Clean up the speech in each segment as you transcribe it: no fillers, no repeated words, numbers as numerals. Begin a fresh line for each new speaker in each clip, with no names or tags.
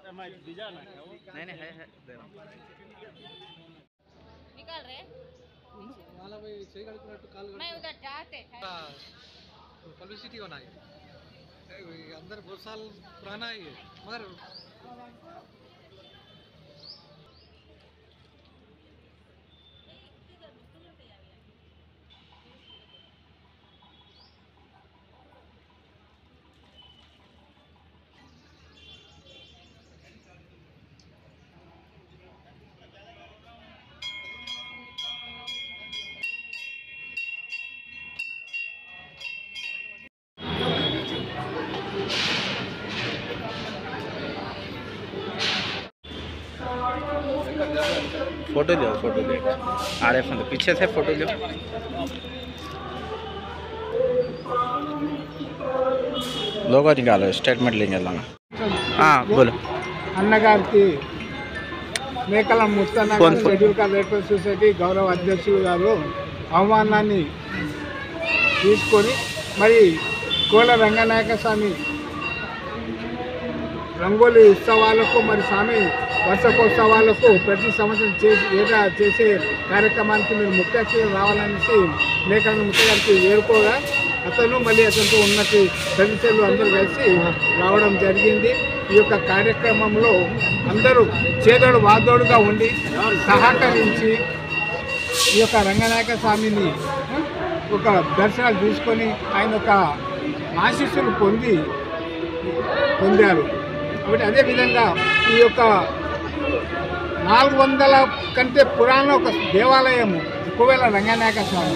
नहीं नहीं है दे रहा हूं
निकाल रहे
वाला भाई सही गाड़ी को काल
मैं उधर जाते
पब्लिसिटी होना है अंदर बहुत साल पुराना है ये मगर
फोटो लो आरएफ में पीछे से फोटो लो लोगो निकालो स्टेटमेंट लेंगे लाना हाँ बोलो
అన్నగారికి మేకల ముత్తన్న షెడ్యూల్ కార్పొరేషన్ సొసైటీ గౌరవ అధ్యక్షులు గారు అవమానాన్ని తీసుకొని మరి కోల రంగనాయక స్వామి రంగోలి ఉత్సవాలకు మరి స్వామి వర్షకోత్సవాలకు ప్రతి సంవత్సరం చేసే కార్యక్రమానికి మీరు ముఖ్య అతిథులు రావాలనేసి మేకల ముత్తగారికి వేరుకోగా అతను మళ్ళీ అతనితో ఉన్నట్టు సదస్సులు అందరూ కలిసి రావడం జరిగింది. ఈ యొక్క కార్యక్రమంలో అందరూ చేదోడు వాదోడుగా ఉండి సహకరించి ఈ యొక్క రంగనాయక స్వామిని ఒక దర్శనాలు తీసుకొని ఆయన యొక్క ఆశీస్సులు పొందారు. కాబట్టి అదేవిధంగా ఈ యొక్క 400 కంటే పురాణ ఒక దేవాలయము కోవెల రంగనాయక స్వామి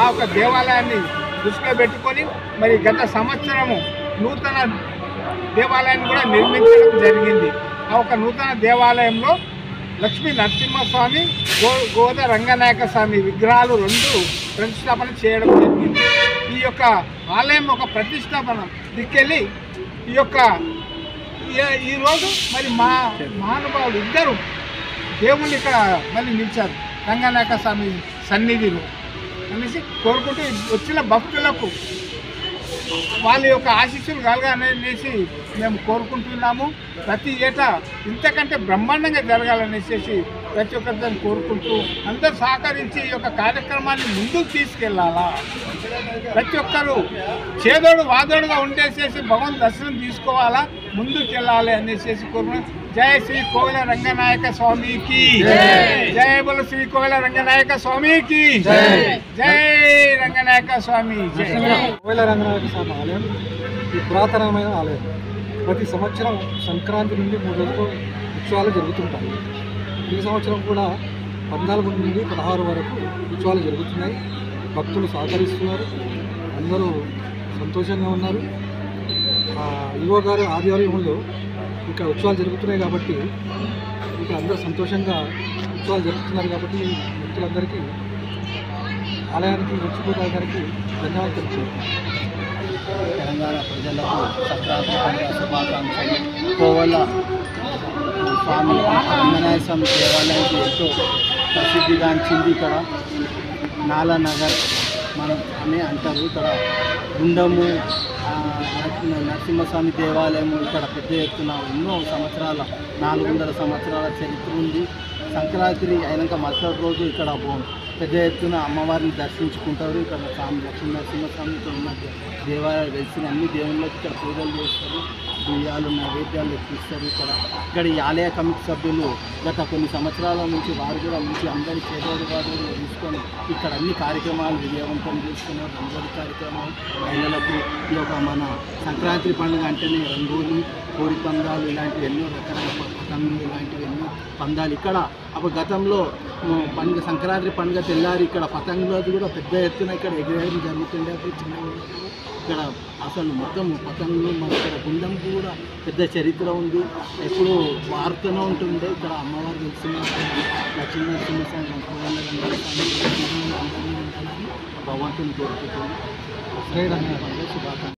ఆ ఒక దేవాలయాన్ని దృష్టిలో పెట్టుకొని మరి గత సంవత్సరము నూతన దేవాలయాన్ని కూడా నిర్మించడం జరిగింది. ఆ ఒక నూతన దేవాలయంలో లక్ష్మీ నరసింహస్వామి గోద రంగనాయక స్వామి విగ్రహాలు 2 ప్రతిష్టాపన చేయడం జరిగింది. ఈ యొక్క ఆలయం ఒక ప్రతిష్టాపన దిక్కెళ్ళి ఈరోజు మరి మా మహానుభావులు ఇద్దరు దేవుళ్ళు ఇక్కడ మళ్ళీ నిలిచారు రంగనాయక స్వామి సన్నిధిలో అనేసి కోరుకుంటూ వచ్చిన భక్తులకు వాళ్ళ యొక్క ఆశీస్సులు కలగాలనేసి మేము కోరుకుంటున్నాము. ప్రతి ఏటా ఇంతకంటే బ్రహ్మాండంగా జరగాలనేసి ప్రతి ఒక్కరిని కోరుకుంటూ అందరూ సహకరించి ఈ యొక్క కార్యక్రమాన్ని ముందుకు తీసుకెళ్ళాలా. ప్రతి ఒక్కరూ చేదోడు వాదోడుగా ఉండేసేసి భగవంతు దర్శనం తీసుకోవాలా, ముందుకు వెళ్ళాలి అనేసి కోరుకుంటున్నాం. జయ శ్రీ కోవెల రంగనాయక స్వామికి జయ బోలో శ్రీ కోవెల రంగనాయక స్వామికి జై రంగనాయక స్వామి జై.
కోవెల రంగనాయక స్వామి ఆలయం ఈ పురాతనమైన ఆలయం. ప్రతి సంవత్సరం సంక్రాంతి నుండి 3 రోజులు ఉత్సవాలు జరుగుతుంటాయి. ఈ సంవత్సరం కూడా 14 నుండి 16 వరకు ఉత్సవాలు జరుగుతున్నాయి. భక్తులు సహకరిస్తున్నారు, అందరూ సంతోషంగా ఉన్నారు. ఈవో గారి ఆధ్వర్యంలో ఇక్కడ ఉత్సవాలు జరుగుతున్నాయి కాబట్టి ఇక్కడ అందరూ సంతోషంగా ఉత్సవాలు జరుగుతున్నారు కాబట్టి భక్తులందరికీ ఆలయానికి వచ్చిపోయే గారికి ధన్యవాదాలు తెలుపుతున్నాను.
తెలంగాణ ప్రజలకు సంక్రాంతి పండుగ శుభాకాంక్షలు. కోవెల స్వామి రంగనాయ స్వామి దేవాలయానికి ఎంతో ప్రసిద్ధిగాంచింది. ఇక్కడ నాలానగర్ మనం అని అంటారు. ఇక్కడ గుండము నరసింహస్వామి దేవాలయం ఇక్కడ పెద్ద ఎత్తున ఎన్నో సంవత్సరాల 400 సంవత్సరాల చరిత్ర ఉంది. సంక్రాంతి అయినాక మరుసటి రోజు ఇక్కడ పెద్ద ఎత్తున అమ్మవారిని దర్శించుకుంటారు. ఇక్కడ స్వామి లక్ష్మీ నరసింహస్వామితో ఉన్న దేవాలయాలు వెలిసిన అన్ని దేవుళ్ళకి ఇక్కడ పూజలు చేస్తారు, బియ్యాలు నైవేద్యాలు ఎక్కిస్తారు. ఇక్కడ ఈ ఆలయ కమిటీ సభ్యులు గత కొన్ని సంవత్సరాల నుంచి వారు కూడా మంచి అందరి చేదోడు వాదోడు తీసుకొని ఇక్కడ అన్ని కార్యక్రమాలు విజయవంతం చేస్తున్నారు. రంగోలి కార్యక్రమాలు మహిళలకు ఈ యొక్క మన సంక్రాంతి పండుగ అంటేనే రంగోలి, కోడి పందాలు ఇలాంటివి ఎన్నో రకాల పతంగులు ఇలాంటివి ఎన్నో పందాలు ఇక్కడ అప్పుడు గతంలో పండుగ సంక్రాంతి పండుగ తెల్లారి ఇక్కడ పతంగులు కూడా పెద్ద ఎత్తున ఇక్కడ ఎగిరేయడం జరుగుతుండే. అప్పుడు చిన్న ఇక్కడ అసలు మొత్తం పతంగులు మన ఇక్కడ గుండం కూడా పెద్ద చరిత్ర ఉంది, ఎప్పుడు వార్తనే ఉంటుండే. ఇక్కడ అమ్మవారు తెలిసిన లక్ష్మీ నరసింహస్వామి భగవంతుని కోరుకుంటుంది. శ్రీ రంగనాయక శుభాకాంక్షలు.